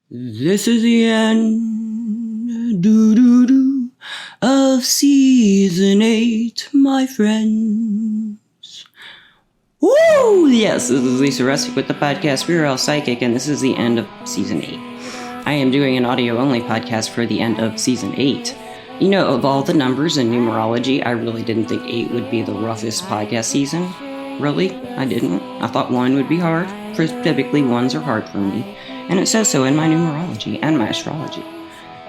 This is the end, doo-doo-doo, of Season 8, my friends. Woo! Yes, this is Lisa Russick with the podcast We're All Psychic, and this is the end of Season 8. I am doing an audio-only podcast for the end of Season 8. You know, of all the numbers in numerology, I really didn't think 8 would be the roughest podcast season. Really? I didn't. I thought 1 would be hard. Typically, 1s are hard for me. And it says so in my numerology and my astrology.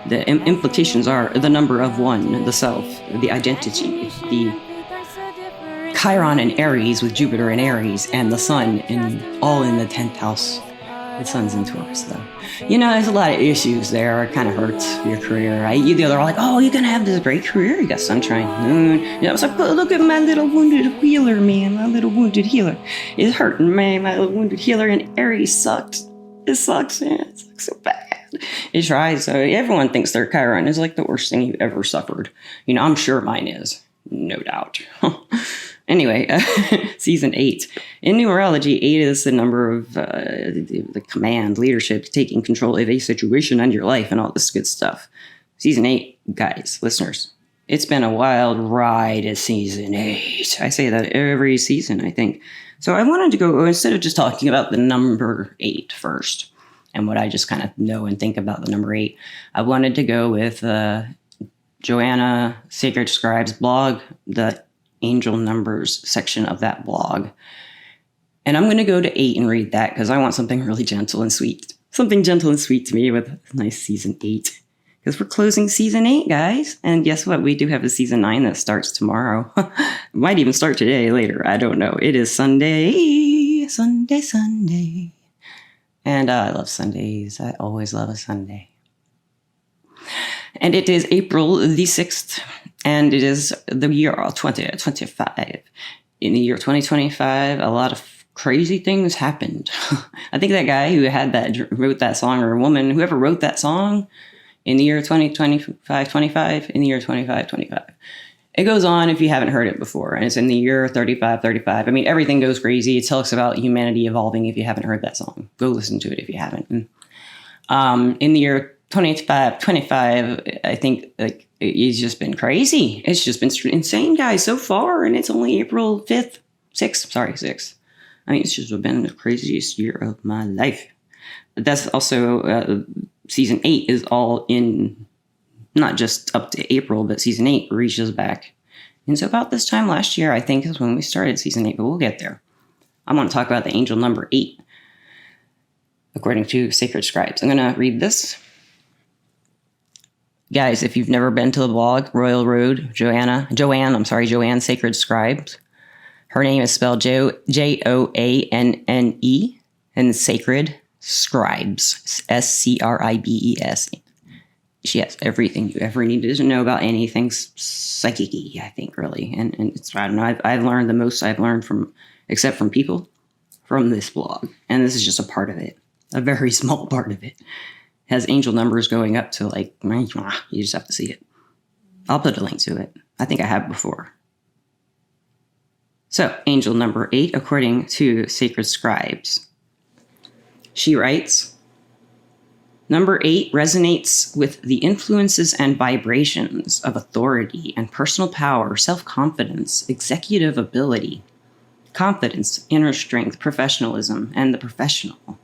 The implications are the number of 1, the self, the identity, the Chiron in Aries with Jupiter in Aries, and the Sun all in the 10th house. The Sun's in Taurus, though. You know, there's a lot of issues there. It kind of hurts your career, right? The other are like, oh, you're going to have this great career. You got sunshine, moon. You know, I was like, but look at my little wounded healer, man. My little wounded healer is hurting, man. My little wounded healer in Aries sucked. It sucks, man. It sucks so bad. It tries. So everyone thinks their Chiron is like the worst thing you've ever suffered. You know, I'm sure mine is. No doubt. Anyway, Season 8. In numerology, 8 is the number of the command, leadership, taking control of a situation and your life and all this good stuff. Season 8, guys, listeners, it's been a wild ride at Season 8. I say that every season, I think. So I wanted to go, instead of just talking about the number 8 first, and what I just kind of know and think about the number 8, I wanted to go with Joanna Sacred Scribe's blog, the Angel Numbers section of that blog. And I'm going to go to 8 and read that because I want something really gentle and sweet. Something gentle and sweet to me with a nice Season 8. Because we're closing Season 8, guys. And guess what? We do have a Season 9 that starts tomorrow. Might even start today, later. I don't know. It is Sunday. Sunday. And I love Sundays. I always love a Sunday. And it is April the 6th. And it is the year 2025. In the year 2025, a lot of crazy things happened. I think that guy who wrote that song, or woman, whoever wrote that song, in the year 2025, in the year 25. It goes on if you haven't heard it before, and it's in the year 35. I mean, everything goes crazy. It talks about humanity evolving if you haven't heard that song. Go listen to it if you haven't. In the year 25, I think like it's just been crazy. It's just been insane, guys, so far, and it's only April 5th, 6th. I mean, it's just been the craziest year of my life. But that's also... Season 8 is all in, not just up to April, but Season 8 reaches back. And so about this time last year, I think, is when we started Season 8, but we'll get there. I want to talk about the angel number 8, according to Sacred Scribes. I'm going to read this. Guys, if you've never been to the blog, Royal Road, Joanne Sacred Scribes. Her name is spelled Joanne, and Sacred Scribes, Scribes. She has everything you ever needed to know about anything psychic-y, I think, really. And it's, I don't know, I've learned the most I've learned except from people, from this blog. And this is just a part of it, a very small part of it. It has angel numbers going up to like, you just have to see it. I'll put a link to it. I think I have before. So, angel number 8, according to Sacred Scribes. She writes, number 8 resonates with the influences and vibrations of authority and personal power, self-confidence, executive ability, confidence, inner strength, professionalism, and the professional.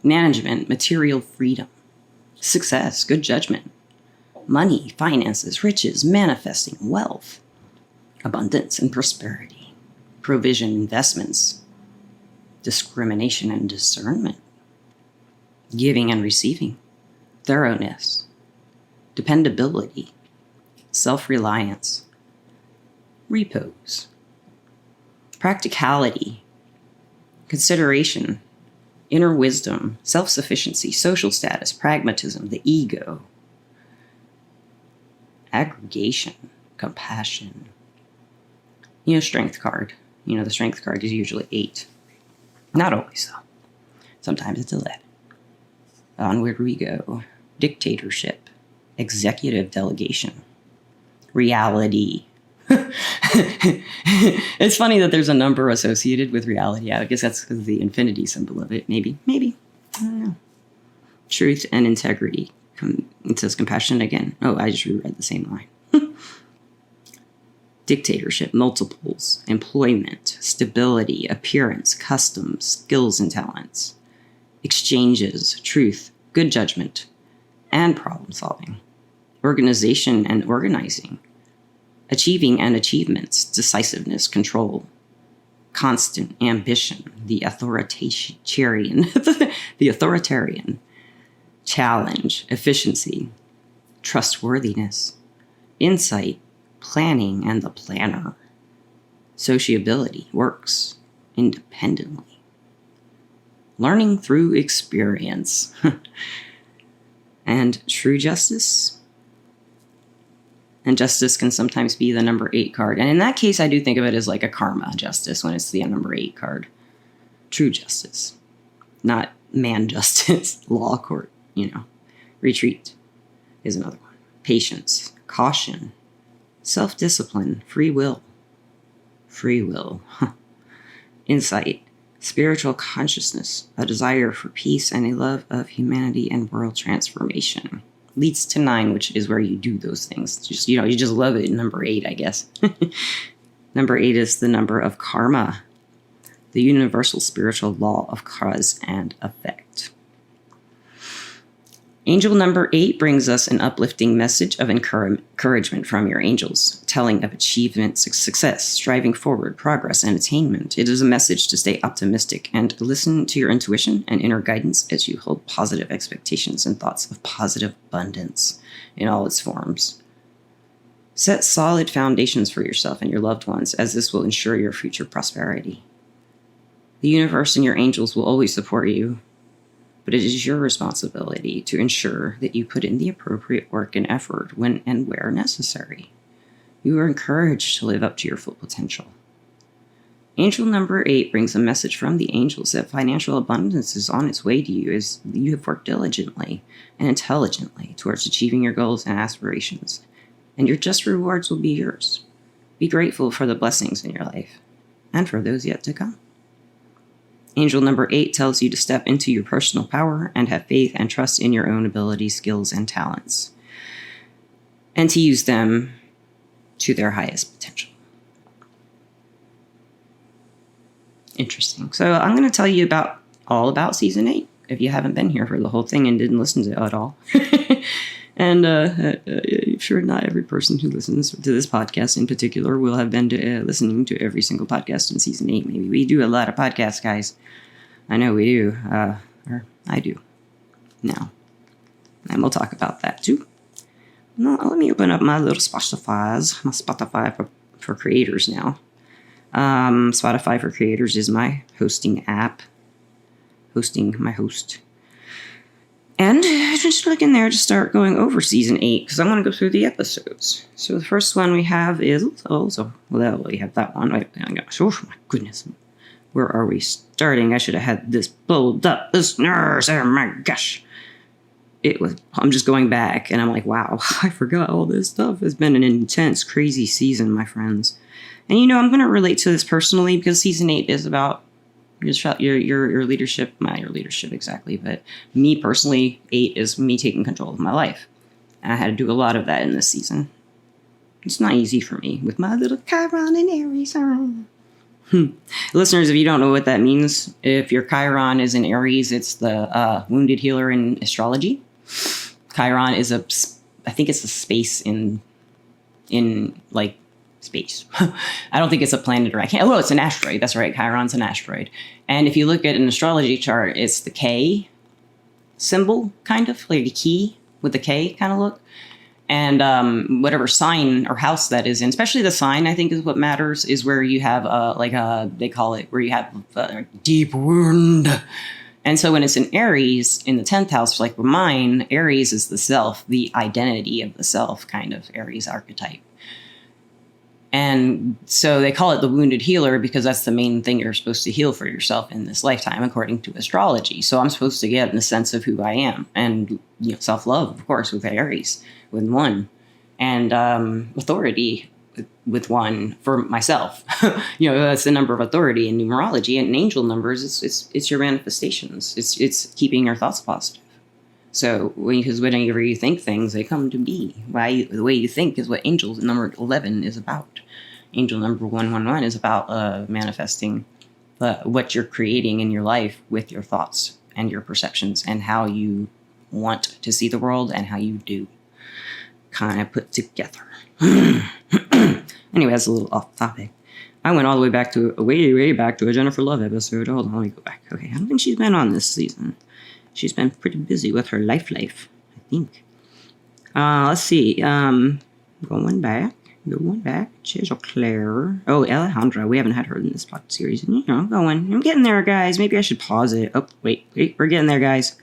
Management, material freedom, success, good judgment, money, finances, riches, manifesting wealth, abundance and prosperity, provision, investments, discrimination and discernment, giving and receiving, thoroughness, dependability, self-reliance, repose, practicality, consideration, inner wisdom, self-sufficiency, social status, pragmatism, the ego, aggregation, compassion. Strength card. The strength card is usually 8. Not always, though. Sometimes it's 11. Onward we go. Dictatorship. Executive delegation. Reality. It's funny that there's a number associated with reality. I guess that's because of the infinity symbol of it. Maybe. I don't know. truth and integrity. It says compassion again. Oh, I just reread the same line. Dictatorship, multiples, employment, stability, appearance, customs, skills and talents, exchanges, truth, good judgment, and problem solving, organization and organizing, achieving and achievements, decisiveness, control, constant ambition, the authoritarian, challenge, efficiency, trustworthiness, insight, planning, and the planner, sociability, works independently, learning through experience, and true justice. And justice can sometimes be the number 8 card. And in that case, I do think of it as like a karma justice when it's the number 8 card. True justice, not man justice, law court, Retreat is another one. Patience, caution, self-discipline, free will, insight, spiritual consciousness, a desire for peace and a love of humanity and world transformation. Leads to 9, which is where you do those things. You just love it. Number 8, I guess. Number 8 is the number of karma, the universal spiritual law of cause and effect. Angel number 8 brings us an uplifting message of encouragement from your angels, telling of achievement, success, striving forward, progress, and attainment. It is a message to stay optimistic and listen to your intuition and inner guidance as you hold positive expectations and thoughts of positive abundance in all its forms. Set solid foundations for yourself and your loved ones, as this will ensure your future prosperity. The universe and your angels will always support you, but it is your responsibility to ensure that you put in the appropriate work and effort when and where necessary. You are encouraged to live up to your full potential. Angel number 8 brings a message from the angels that financial abundance is on its way to you as you have worked diligently and intelligently towards achieving your goals and aspirations, and your just rewards will be yours. Be grateful for the blessings in your life and for those yet to come. Angel number 8 tells you to step into your personal power and have faith and trust in your own abilities, skills, and talents, and to use them to their highest potential. Interesting. So I'm going to tell you all about season 8, if you haven't been here for the whole thing and didn't listen to it at all. And I'm sure not every person who listens to this podcast in particular will have been listening to every single podcast in season 8. Maybe we do a lot of podcasts, guys. I know we do. Or I do. Now. And we'll talk about that too. Now, let me open up my little Spotify for creators now. Spotify for Creators is my hosting app. My host. And just look in there to start going over season 8, because I want to go through the episodes. So the first one we have is, we have that one. Oh my goodness. Where are we starting? I should have had this pulled up. Listeners, oh my gosh. I'm just going back, and I'm like, wow, I forgot all this stuff. It's been an intense, crazy season, my friends. And I'm going to relate to this personally, because season 8 is about your leadership, not your leadership exactly, but me personally, 8 is me taking control of my life. And I had to do a lot of that in this season. It's not easy for me with my little Chiron and Aries. Listeners, if you don't know what that means, if your Chiron is in Aries, it's the wounded healer in astrology. Chiron is I think it's a space in space. I don't think it's a planet or it's an asteroid. That's right. Chiron's an asteroid. And if you look at an astrology chart, it's the K symbol, kind of like a key with the K kind of look. And whatever sign or house that is in, especially the sign, I think is what matters, is where you have they call it where you have a deep wound. And so when it's in Aries, in the 10th house, like mine, Aries is the self, the identity of the self, kind of Aries archetype. And so they call it the wounded healer because that's the main thing you're supposed to heal for yourself in this lifetime, according to astrology. So I'm supposed to get in the sense of who I am and self-love, of course, with Aries, with 1, and authority with 1 for myself. That's the number of authority in numerology, and in angel numbers, it's your manifestations. It's keeping your thoughts positive. So because whenever you think things, they come to be. The way you think is what angel number 11 is about. Angel number 111 is about manifesting what you're creating in your life with your thoughts and your perceptions and how you want to see the world and how you do kind of put together. Anyway, that's a little off topic. I went all the way back to way back to a Jennifer Love episode. Hold on, let me go back. Okay, I don't think she's been on this season. She's been pretty busy with her life, I think. Let's see. Going back. She's Claire. Oh, Alejandra. We haven't had her in this podcast series. Going. I'm getting there, guys. Maybe I should pause it. Oh, wait. We're getting there, guys.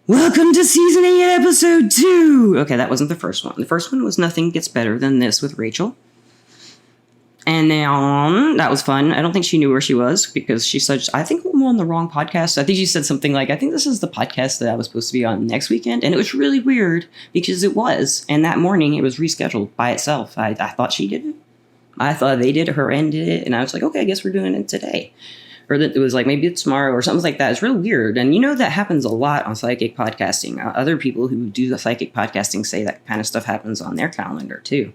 Welcome to Season 8, Episode 2! Okay, that wasn't the first one. The first one was Nothing Gets Better Than This with Rachel. And then that was fun. I don't think she knew where she was because she said, I think we're on the wrong podcast. I think she said something like, I think this is the podcast that I was supposed to be on next weekend. And it was really weird because it was. And that morning it was rescheduled by itself. I thought she did it. I thought they did it. Her end did it. And I was like, okay, I guess we're doing it today. Or that it was like, maybe it's tomorrow or something like that. It's real weird. And that happens a lot on psychic podcasting. Other people who do the psychic podcasting say that kind of stuff happens on their calendar too.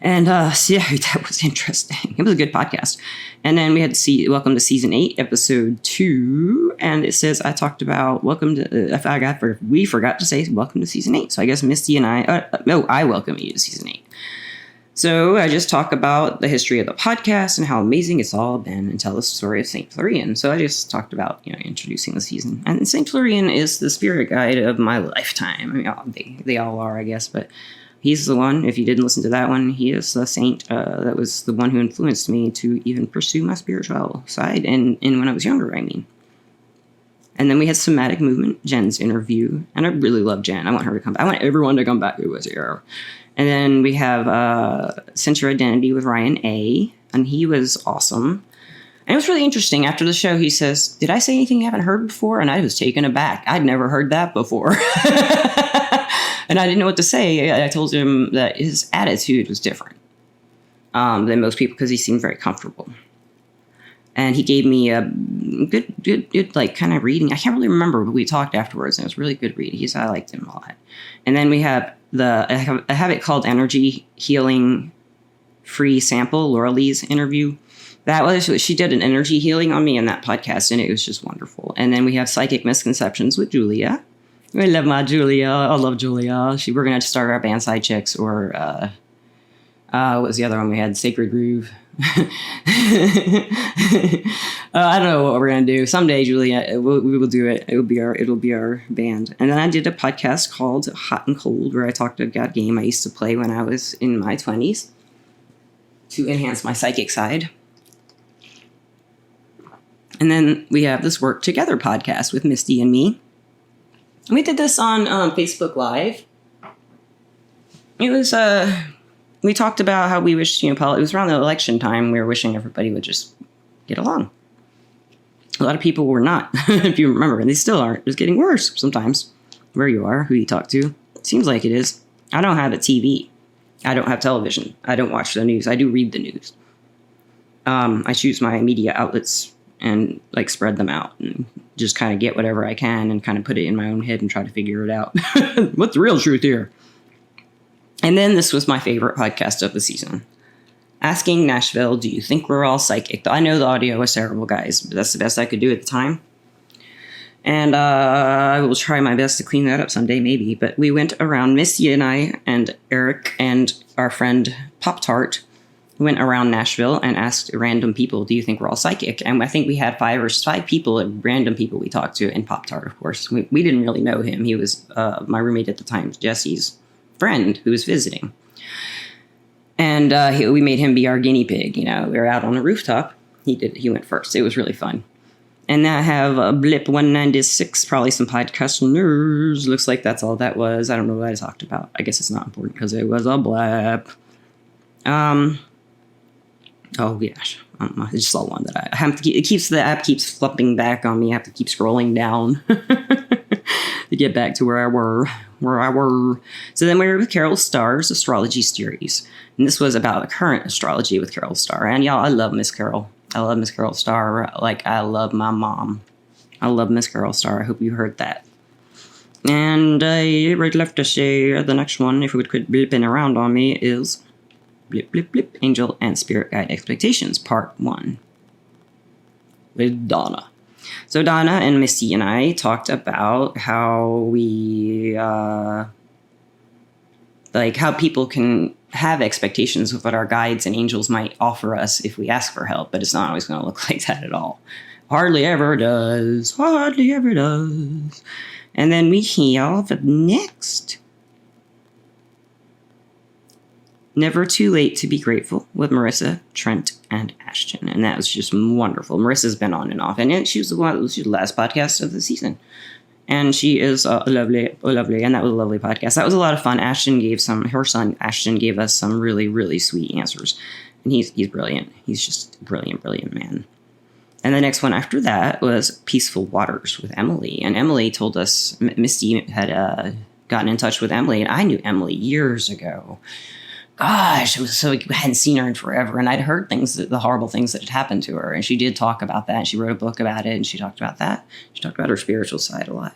And so yeah, that was interesting. It was a good podcast. And then we had to see Welcome to Season 8, Episode 2. And it says I talked about we forgot to say Welcome to Season 8. So I guess Misty and I welcome you to Season 8. So I just talk about the history of the podcast and how amazing it's all been and tell the story of St. Florian. So I just talked about, introducing the season. And St. Florian is the spirit guide of my lifetime. I mean, they all are, I guess, but he's the one. If you didn't listen to that one, he is the saint that was the one who influenced me to even pursue my spiritual side. And when I was younger, I mean. And then we had Somatic Movement, Jen's interview. And I really love Jen. I want her to come back. I want everyone to come back who was here. And then we have Sense Your Identity with Ryan A. And he was awesome. And it was really interesting. After the show, he says, did I say anything you haven't heard before? And I was taken aback. I'd never heard that before. And I didn't know what to say. I told him that his attitude was different than most people because he seemed very comfortable. And he gave me a good like kind of reading. I can't really remember, but we talked afterwards, and it was really good reading. I liked him a lot. And then we have I have it called Energy Healing Free Sample, Laura Lee's interview. She did an energy healing on me in that podcast, and it was just wonderful. And then we have Psychic Misconceptions with Julia. I love my Julia. I love Julia. We're going to start our band Side Chicks, or what was the other one we had? Sacred Groove. I don't know what we're going to do. Someday, Julia, we will do it. It'll be our band. And then I did a podcast called Hot and Cold, where I talked about a game I used to play when I was in my 20s to enhance my psychic side. And then we have this Work Together podcast with Misty and me. We did this on Facebook Live. It was, we talked about how we wished, it was around the election time. We were wishing everybody would just get along. A lot of people were not, if you remember, and they still aren't. It's getting worse sometimes, where you are, who you talk to. It seems like it is. I don't have a TV. I don't have television. I don't watch the news. I do read the news. I choose my media outlets and spread them out and just kind of get whatever I can and kind of put it in my own head and try to figure it out. What's the real truth here? And then this was my favorite podcast of the season. Asking Nashville, do you think we're all psychic? I know the audio was terrible, guys, but that's the best I could do at the time. And I will try my best to clean that up someday, maybe. But we went around, Missy and I and Eric and our friend Pop Tart went around Nashville and asked random people, do you think we're all psychic? And I think we had five people, random people we talked to, and Pop Tart, of course. We didn't really know him. He was my roommate at the time, Jesse's friend, who was visiting. And we made him be our guinea pig. We were out on the rooftop. He went first. It was really fun. And I have a Blip 196, probably some podcast listeners. Looks like that's all that was. I don't know what I talked about. I guess it's not important because it was a blip. Oh gosh, I just saw one that I have to keep. The app keeps flipping back on me. I have to keep scrolling down to get back to where I were. So then we were with Carol Starr's astrology series, and this was about the current astrology with Carol Starr. And y'all, I love Miss Carol. I love Miss Carol Starr like I love my mom. I love Miss Girl Star. I hope you heard that. And I would love to say the next one, if it would quit blipping around on me, is blip, blip, blip, Angel and Spirit Guide Expectations, Part 1. With Donna. So Donna and Misty and I talked about how we, how people can have expectations of what our guides and angels might offer us if we ask for help, but it's not always going to look like that at all. Hardly ever does. Hardly ever does. And then we have next, Never Too Late to Be Grateful with Marissa, Trent, and Ashton. And that was just wonderful. Marissa's been on and off. And she was the last podcast of the season. And she is lovely. And that was a lovely podcast. That was a lot of fun. Her son Ashton gave us some really, really sweet answers. And he's brilliant. He's just a brilliant, brilliant man. And the next one after that was Peaceful Waters with Emily. And Emily told us, Misty had gotten in touch with Emily. And I knew Emily years ago. Gosh, it was so, I hadn't seen her in forever. And I'd heard the horrible things that had happened to her. And she did talk about that. And she wrote a book about it. And she talked about that. She talked about her spiritual side a lot.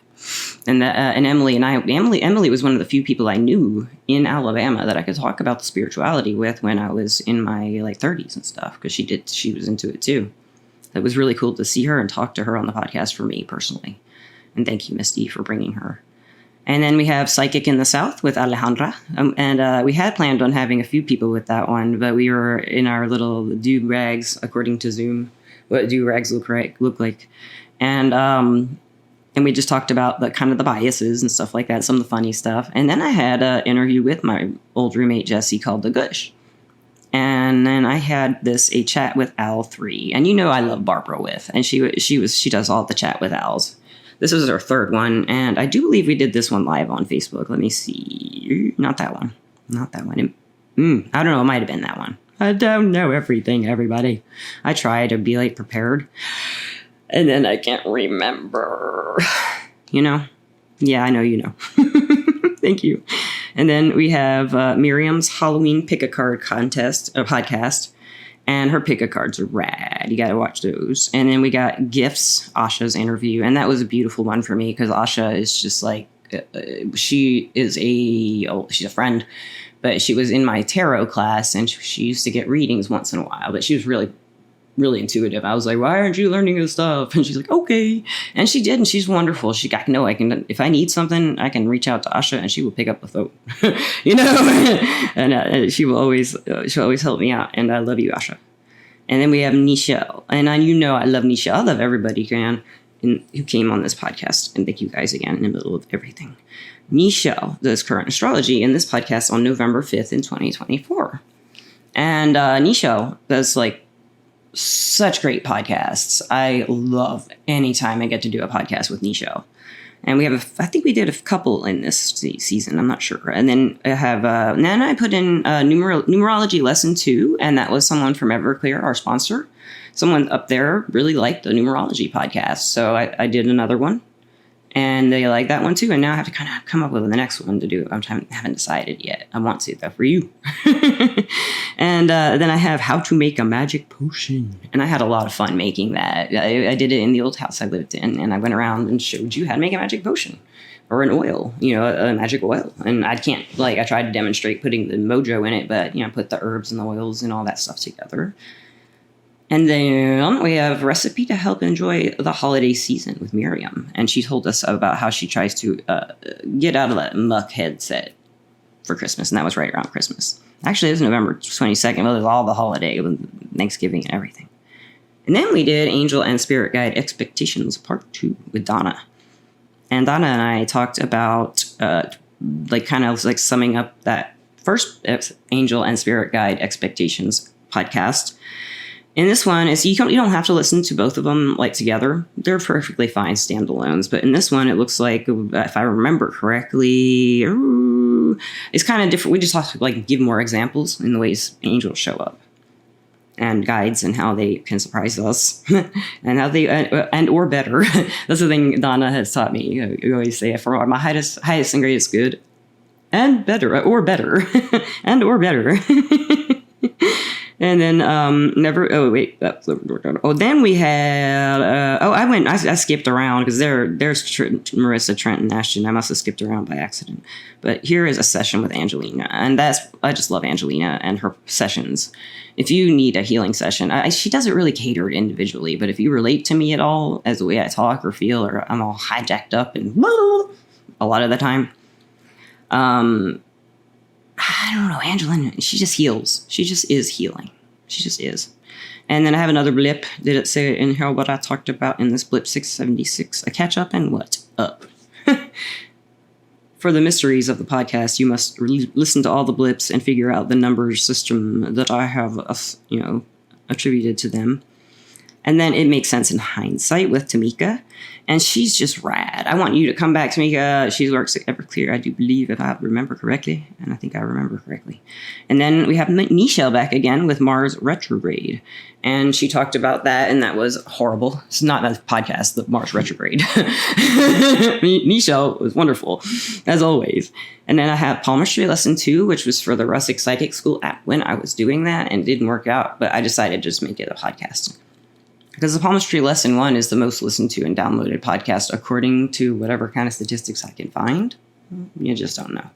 And Emily and I, Emily was one of the few people I knew in Alabama that I could talk about the spirituality with when I was in my 30s and stuff. Because she was into it too. It was really cool to see her and talk to her on the podcast for me personally. And thank you, Misty, for bringing her. And then we have Psychic in the South with Alejandra. And we had planned on having a few people with that one, but we were in our little do-rags, according to Zoom, what do-rags look like. And we just talked about the biases and stuff like that, some of the funny stuff. And then I had an interview with my old roommate, Jesse, called The Gush. And then I had a chat with Al3. And I love Barbara With. And she does all the chat with Al's. This was our third one, and I do believe we did this one live on Facebook. Let me see. Not that one. I don't know. It might have been that one. I don't know everything, everybody. I try to be prepared, and then I can't remember. Yeah, I know you know. Thank you. And then we have Miriam's Halloween Pick a Card podcast. And her pick a cards are rad. You got to watch those. And then we got Gifts, Asha's interview. And that was a beautiful one for me because Asha is just she's a friend, but she was in my tarot class and she used to get readings once in a while. But she was really, really intuitive. I was like, why aren't you learning this stuff? And she's like, okay. And she did. And she's wonderful. I can, if I need something, I can reach out to Asha and she will pick up the phone, and she'll always help me out. And I love you, Asha. And then we have Nichelle. And I love Nichelle. I love everybody who came on this podcast. And thank you guys again in the middle of everything. Nichelle does current astrology in this podcast on November 5th in 2024. And Nichelle does such great podcasts. I love any time I get to do a podcast with Nichelle. And I think we did a couple in this season. I'm not sure. And then I have, then I put in numerology lesson 2. And that was someone from Everclear, our sponsor. Someone up there really liked the numerology podcast. So I did another one. And they like that one too. And now I have to kind of come up with the next one to do. I haven't decided yet. I want to, though, for you. And then I have How to Make a Magic Potion. And I had a lot of fun making that. I did it in the old house I lived in. And I went around and showed you how to make a magic potion. Or an oil, a magic oil. And I can't, I tried to demonstrate putting the mojo in it. But, put the herbs and the oils and all that stuff together. And then we have Recipe to Help Enjoy the Holiday Season with Miriam. And she told us about how she tries to get out of that muck headset for Christmas. And that was right around Christmas. Actually, it was November 22nd. Well, it was all the holiday, Thanksgiving and everything. And then we did Angel and Spirit Guide Expectations Part 2 with Donna. And Donna and I talked about summing up that first Angel and Spirit Guide Expectations podcast. In this one, you don't have to listen to both of them together. They're perfectly fine standalones. But in this one, it looks like, if I remember correctly, it's kind of different. We just have to give more examples in the ways angels show up, and guides, and how they can surprise us, and how they and or better. That's the thing Donna has taught me. You always say, for my highest and greatest good, and better, or better, and or better. And then then we had I skipped around because there's Marissa, Trent, and Ashton. I must have skipped around by accident. But here is a session with Angelina, and I just love Angelina and her sessions. If you need a healing session, she doesn't really cater individually, but if you relate to me at all as the way I talk or feel, or I'm all hijacked up and a lot of the time, I don't know, Angelina, she just heals. She just is healing. She just is. And then I have another blip. Did it say in here what I talked about in this blip 676? A catch up and what up? For the mysteries of the podcast, you must listen to all the blips and figure out the number system that I have, attributed to them. And then it makes sense in hindsight with Tamika. And she's just rad. I want you to come back, Tamika. She works at Everclear, I do believe, if I remember correctly. And I think I remember correctly. And then we have Michelle back again with Mars Retrograde. And she talked about that, and that was horrible. It's not a podcast, the Mars Retrograde. Michelle was wonderful, as always. And then I have Palmistry Lesson 2, which was for the Rustic Psychic School app when I was doing that, and it didn't work out. But I decided to just make it a podcast. Because the Palmistry Lesson 1 is the most listened to and downloaded podcast according to whatever kind of statistics I can find. You just don't know.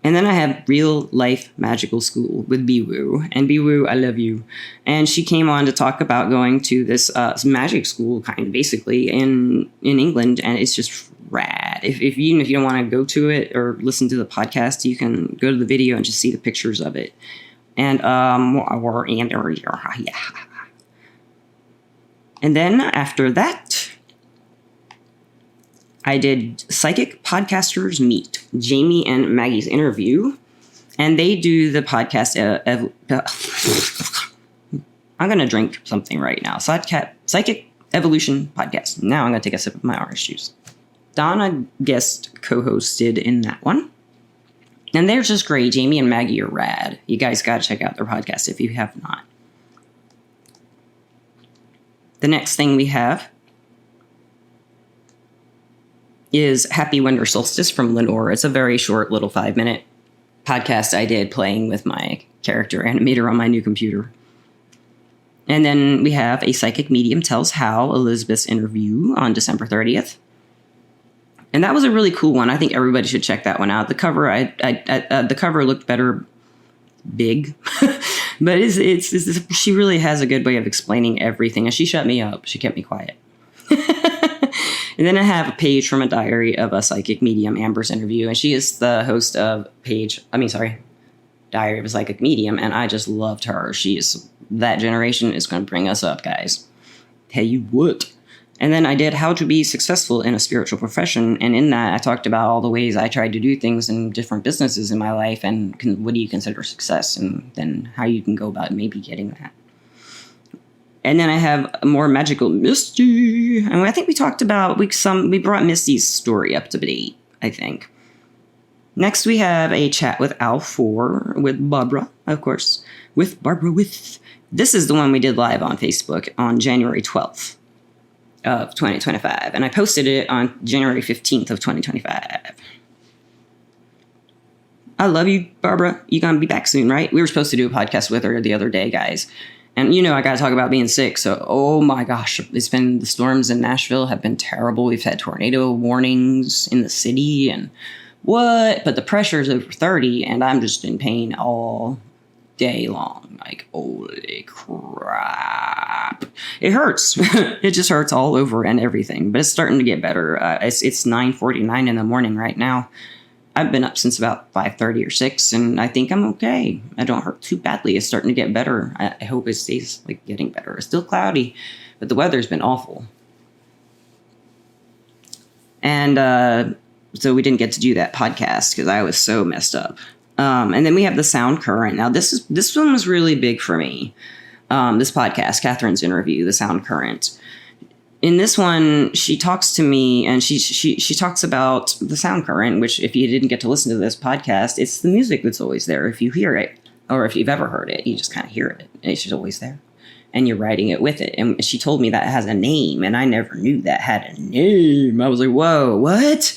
And then I have Real Life Magical School with Biwu. And Biwu, I love you. And she came on to talk about going to this magic school, kind of basically, in England. And it's just rad. If you don't want to go to it or listen to the podcast, you can go to the video and just see the pictures of it. And And then after that, I did Psychic Podcasters Meet, Jamie and Maggie's interview. And they do the podcast. I'm going to drink something right now. Psychic Evolution Podcast. Now I'm going to take a sip of my orange juice. Donna guest co-hosted in that one. And they're just great. Jamie and Maggie are rad. You guys got to check out their podcast if you have not. The next thing we have is Happy Winter Solstice from Lenore. It's a very short little 5-minute podcast I did playing with my character animator on my new computer. And then we have A Psychic Medium Tells How, Elizabeth's interview on December 30th. And that was a really cool one. I think everybody should check that one out. The cover, the cover looked better big. But it's she really has a good way of explaining everything. And she shut me up. She kept me quiet. And then I have a page from a diary of a psychic medium, Amber's interview. And she is the host of Diary of a Psychic Medium. And I just loved her. That generation is going to bring us up, guys. Tell you what. And then I did How to Be Successful in a Spiritual Profession. And in that, I talked about all the ways I tried to do things in different businesses in my life. And what do you consider success? And then how you can go about maybe getting that. And then I have a more magical Misty. And I think we talked about, we brought Misty's story up to date, I think. Next, we have a chat with Al 4 with Barbara, of course. This is the one we did live on Facebook on January 12th. Of 2025, and I posted it on January 15th of 2025. I love you, Barbara. You're gonna be back soon, right? We were supposed to do a podcast with her the other day, guys. And I gotta talk about being sick. So, oh my gosh, the storms in Nashville have been terrible. We've had tornado warnings in the city and but the pressure is over 30 and I'm just in pain all day long. Like, holy crap. It hurts. It just hurts all over and everything. But it's starting to get better. It's 9:49 in the morning right now. I've been up since about 5:30 or 6, and I think I'm okay. I don't hurt too badly. It's starting to get better. I hope it stays getting better. It's still cloudy, but the weather's been awful. And so we didn't get to do that podcast because I was so messed up. And then we have the Sound Current. Now, this one was really big for me. This podcast, Catherine's interview, the Sound Current. In this one, she talks to me and she talks about the sound current, which if you didn't get to listen to this podcast, it's the music that's always there. If you hear it, or if you've ever heard it, you just kind of hear it. It's just always there. and you're writing it with it. And she told me that has a name, and I never knew that had a name. I was like, whoa, what?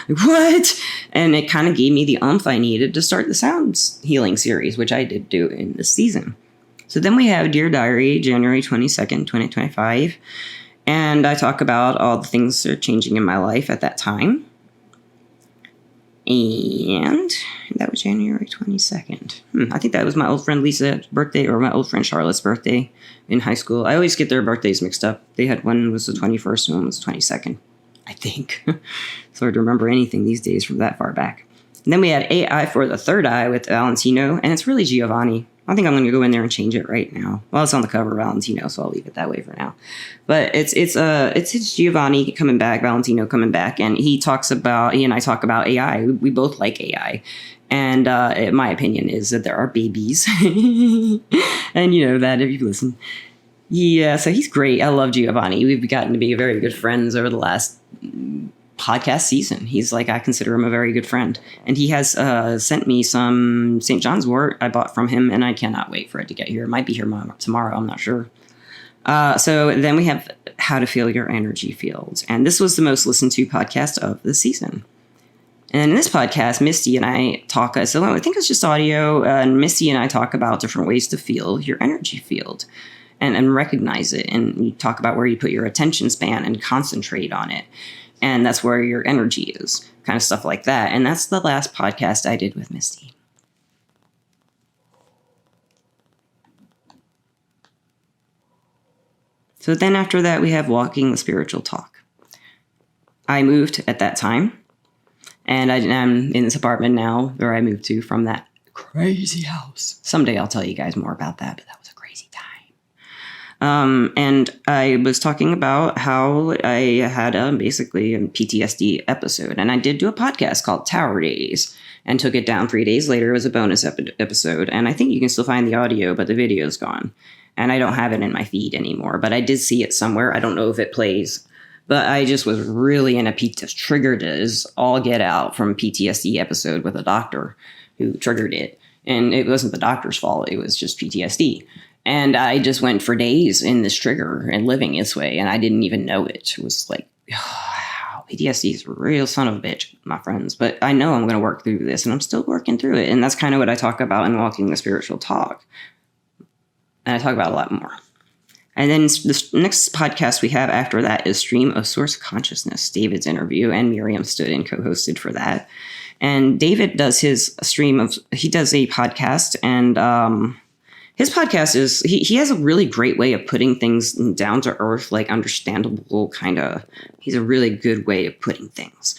What? And it kind of gave me the oomph I needed to start the sounds healing series, which I did do in this season. So then we have Dear Diary, January 22nd, 2025. And I talk about all the things that are changing in my life at that time. And that was January 22nd. I think that was my old friend Lisa's birthday, or my old friend Charlotte's birthday in high school. I always get their birthdays mixed up. They had one was the 21st and one was the 22nd, I think. It's hard to remember anything these days from that far back. And then we had AI for the Third Eye with Valentino, and it's really Giovanni. I think I'm going to go in there and change it right now. Well, it's on the cover of Valentino, so I'll leave it that way for now. But it's Giovanni coming back, Valentino coming back, and he and I talk about AI. We both like AI, and my opinion is that there are babies, and you know that if you listen. Yeah, so he's great. I love Giovanni. We've gotten to be very good friends over the last podcast season. He's like, I consider him a very good friend, and he has sent me some St. John's wort I bought from him, and I cannot wait for it to get here. It might be here tomorrow, I'm not sure. So then we have How to Feel Your Energy Fields, and this was the most listened to podcast of the season. And in this podcast, Misty and I talk, so I think it's just audio, and Misty and I talk about different ways to feel your energy field and recognize it, and you talk about where you put your attention span and concentrate on it. And that's where your energy is, kind of stuff like that. And that's the last podcast I did with Misty. So then after that, we have Walking the Spiritual Talk. I moved at that time, and I'm in this apartment now where I moved to from that crazy house. Someday I'll tell you guys more about that, but that was a crazy time. And I was talking about how I had basically a PTSD episode, and I did do a podcast called Tower Days and took it down 3 days later. It was a bonus episode, and I think you can still find the audio, but the video's gone, and I don't have it in my feed anymore, but I did see it somewhere. I don't know if it plays, but I just was really in a triggered as all get out from PTSD episode with a doctor who triggered it, and it wasn't the doctor's fault. It was just PTSD. And I just went for days in this trigger and living this way, and I didn't even know it. It was like, wow, PTSD is a real son of a bitch, my friends. But I know I'm going to work through this, and I'm still working through it. And that's kind of what I talk about in Walking the Spiritual Talk. And I talk about a lot more. And then the next podcast we have after that is Stream of Source Consciousness, David's interview, and Miriam stood and co-hosted for that. And David does he does a podcast, and his podcast is, he has a really great way of putting things down to earth, like understandable kind of, he's a really good way of putting things.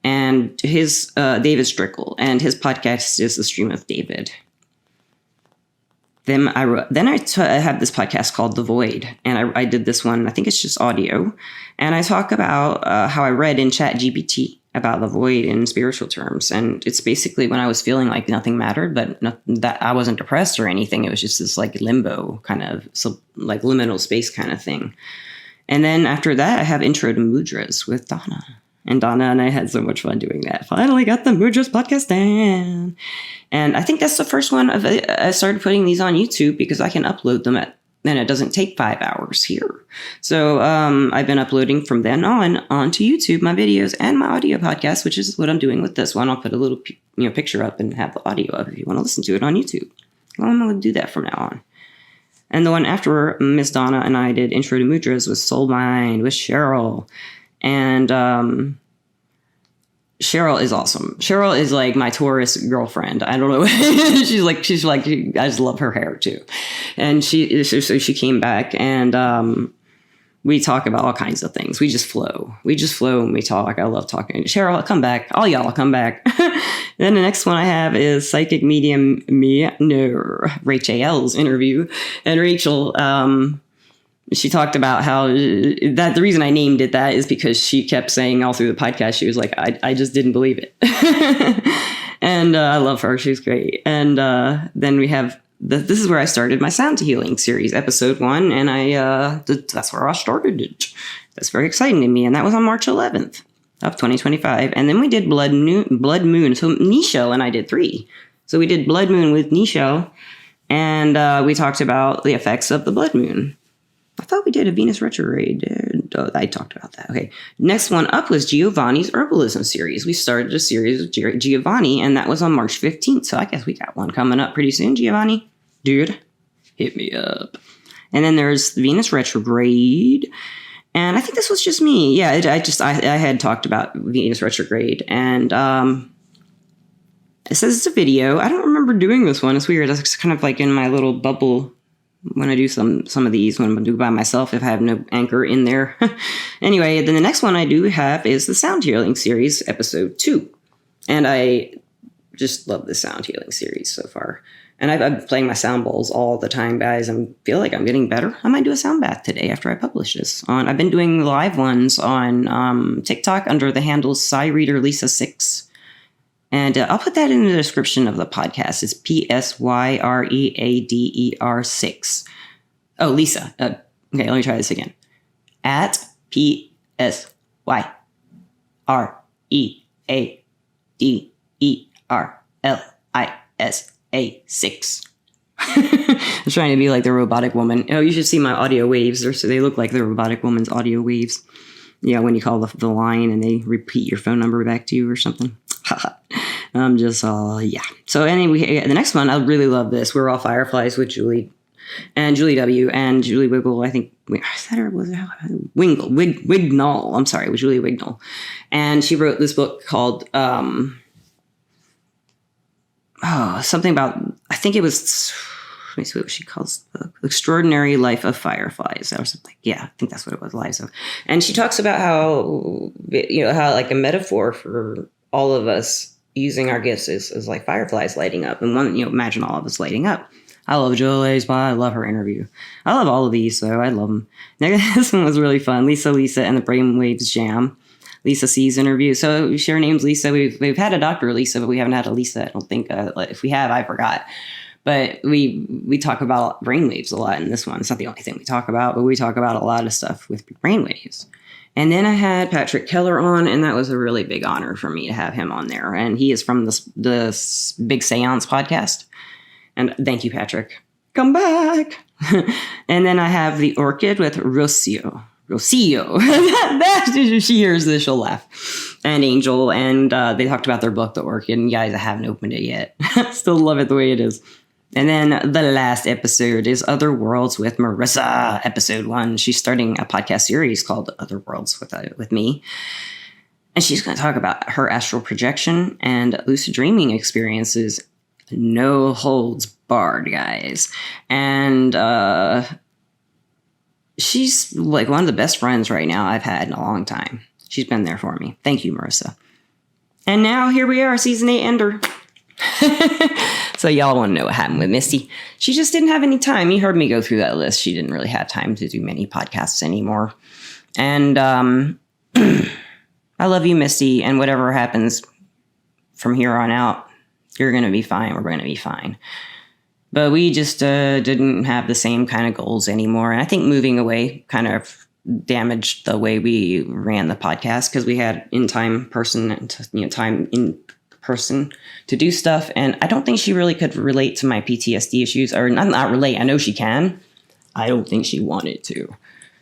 And his, David Strickle, and his podcast is The Stream of David. Then I have this podcast called The Void, and I did this one, I think it's just audio, and I talk about how I read in ChatGPT about the void in spiritual terms. And it's basically when I was feeling like nothing mattered, but that I wasn't depressed or anything. It was just this like limbo kind of, like liminal space kind of thing. And then after that, I have Intro to Mudras with Donna. And Donna and I had so much fun doing that. Finally got the Mudras podcast down. And I think that's the first one I started putting these on YouTube because I can upload them and it doesn't take 5 hours here. So I've been uploading from then onto YouTube my videos and my audio podcast, which is what I'm doing with this one. I'll put a little picture up and have the audio up if you want to listen to it on YouTube. Well, I'm going to do that from now on. And the one after Miss Donna and I did Intro to Mudras was Soul Mind with Cheryl. And Cheryl is awesome. Cheryl is like my Taurus girlfriend. I don't know. she's like, I just love her hair too. And she came back and, we talk about all kinds of things. We just flow and we talk. I love talking. Cheryl, come back. All y'all come back. Then the next one I have is Psychic Medium Rachel L's interview. And Rachel, she talked about how that the reason I named it that is because she kept saying all through the podcast, she was like, I just didn't believe it. And I love her. She's great. And then we have, this is where I started my sound healing series, episode 1. And that's where I started it. That's very exciting to me. And that was on March 11th of 2025. And then we did Blood Moon. So Nichelle and I did 3. So we did Blood Moon with Nichelle. And we talked about the effects of the blood moon. I thought we did a Venus retrograde. I talked about that. Okay. Next one up was Giovanni's Herbalism series. We started a series with Giovanni, and that was on March 15th. So I guess we got one coming up pretty soon, Giovanni. Dude, hit me up. And then there's Venus retrograde. And I think this was just me. Yeah, I had talked about Venus retrograde. And it says it's a video. I don't remember doing this one. It's weird. It's kind of like in my little bubble when I do some of these, when I do by myself, if I have no anchor in there. Anyway, then the next one I do have is the Sound Healing series, episode 2. And I just love the Sound Healing series so far. And I've been playing my sound bowls all the time, guys. I feel like I'm getting better. I might do a sound bath today after I publish this. I've been doing live ones on TikTok under the handle SyReader Lisa 6. And I'll put that in the description of the podcast. It's PSYREADER 6. Oh, Lisa. Okay, let me try this again. At PSYREADERLISA 6. I was trying to be like the robotic woman. Oh, you should see my audio waves. They look like the robotic woman's audio waves. Yeah, when you call the line and they repeat your phone number back to you or something. I'm just yeah. So anyway, the next one, I really love this. We're All Fireflies with Julie W. and Julie Wiggle. I think Wignall. I'm sorry, with Julie Wignall, and she wrote this book called something about. I think it was. Let me see what she calls the book. Extraordinary Life of Fireflies or something. Yeah, I think that's what it was. Lives of. And she talks about how how like a metaphor for all of us using our gifts is like fireflies lighting up. And one, imagine all of us lighting up. I love Julie's, but I love her interview. I love all of these, so I love them. This one was really fun. Lisa and the Brainwaves Jam. Lisa C's interview. So her name's Lisa. We've had a Dr. Lisa, but we haven't had a Lisa. I don't think. If we have, I forgot. But we talk about brainwaves a lot in this one. It's not the only thing we talk about, but we talk about a lot of stuff with brainwaves. And then I had Patrick Keller on, and that was a really big honor for me to have him on there. And he is from the Big Seance podcast. And thank you, Patrick. Come back. And then I have the Orchid with Rocio. She hears this, she'll laugh. And Angel, and they talked about their book, The Orchid. And guys, I haven't opened it yet. Still love it the way it is. And then the last episode is Other Worlds with Marissa, episode 1. She's starting a podcast series called Other Worlds with me. And she's going to talk about her astral projection and lucid dreaming experiences. No holds barred, guys. And she's like one of the best friends right now I've had in a long time. She's been there for me. Thank you, Marissa. And now here we are, season 8 ender. So y'all want to know what happened with Misty. She just didn't have any time. You heard me go through that list. She didn't really have time to do many podcasts anymore. And I love you, Misty. And whatever happens from here on out, you're going to be fine. We're going to be fine. But we just didn't have the same kind of goals anymore. And I think moving away kind of damaged the way we ran the podcast because we had time in person to do stuff. And I don't think she really could relate to my PTSD issues, or not relate. I know she can. I don't think she wanted to.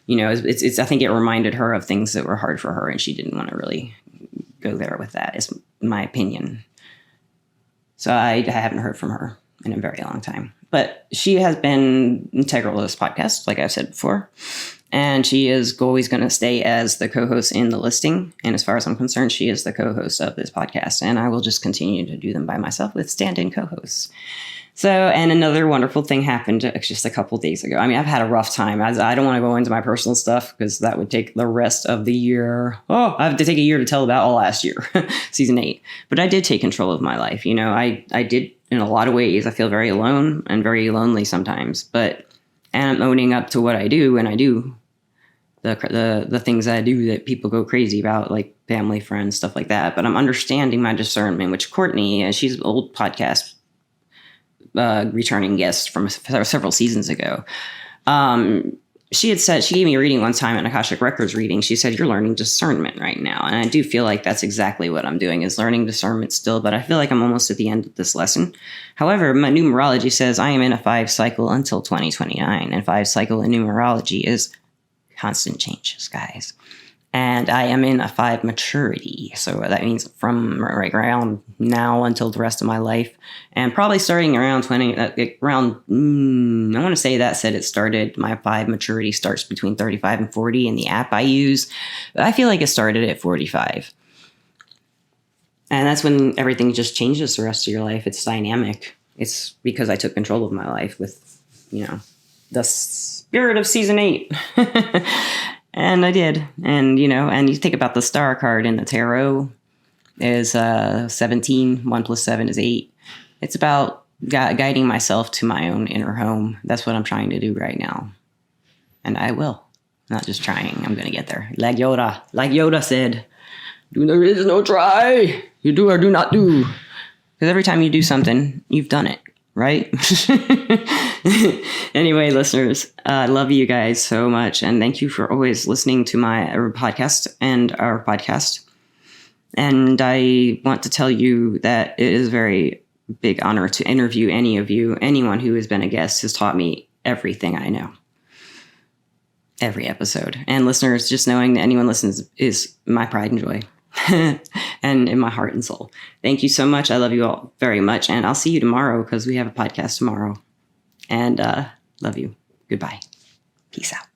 It's I think it reminded her of things that were hard for her, and she didn't want to really go there with that, is my opinion. So I haven't heard from her in a very long time. But she has been integral to this podcast, like I've said before. And she is always going to stay as the co-host in the listing. And as far as I'm concerned, she is the co-host of this podcast. And I will just continue to do them by myself with stand-in co-hosts. So, and another wonderful thing happened just a couple days ago. I mean, I've had a rough time. I don't want to go into my personal stuff because that would take the rest of the year. Oh, I have to take a year to tell about all last year, season 8. But I did take control of my life. I did in a lot of ways. I feel very alone and very lonely sometimes. And I'm owning up to what I do, and I do the things I do that people go crazy about, like family, friends, stuff like that. But I'm understanding my discernment, which Courtney, she's an old podcast returning guest from several seasons ago. she had said, she gave me a reading one time, an Akashic Records reading. She said, you're learning discernment right now. And I do feel like that's exactly what I'm doing, is learning discernment still, but I feel like I'm almost at the end of this lesson. However, my numerology says I am in a 5 cycle until 2029, and 5 cycle in numerology is constant changes, guys. And I am in a 5 maturity. So that means from right around now until the rest of my life. And probably starting around I want to say that said it started, my 5 maturity starts between 35 and 40 in the app I use. But I feel like it started at 45. And that's when everything just changes the rest of your life. It's dynamic. It's because I took control of my life with, the spirit of season 8. And I did. And, and you think about the star card in the tarot is 17. 1 plus 7 is 8. It's about guiding myself to my own inner home. That's what I'm trying to do right now. And I will. Not just trying. I'm going to get there. Like Yoda said, there is no try. You do or do not do. Because every time you do something, you've done it. Right? Anyway, listeners, I love you guys so much. And thank you for always listening to my podcast and our podcast. And I want to tell you that it is a very big honor to interview any of you. Anyone who has been a guest has taught me everything I know. Every episode. And listeners, just knowing that anyone listens is my pride and joy. And in my heart and soul. Thank you so much. I love you all very much. And I'll see you tomorrow because we have a podcast tomorrow. And love you. Goodbye. Peace out.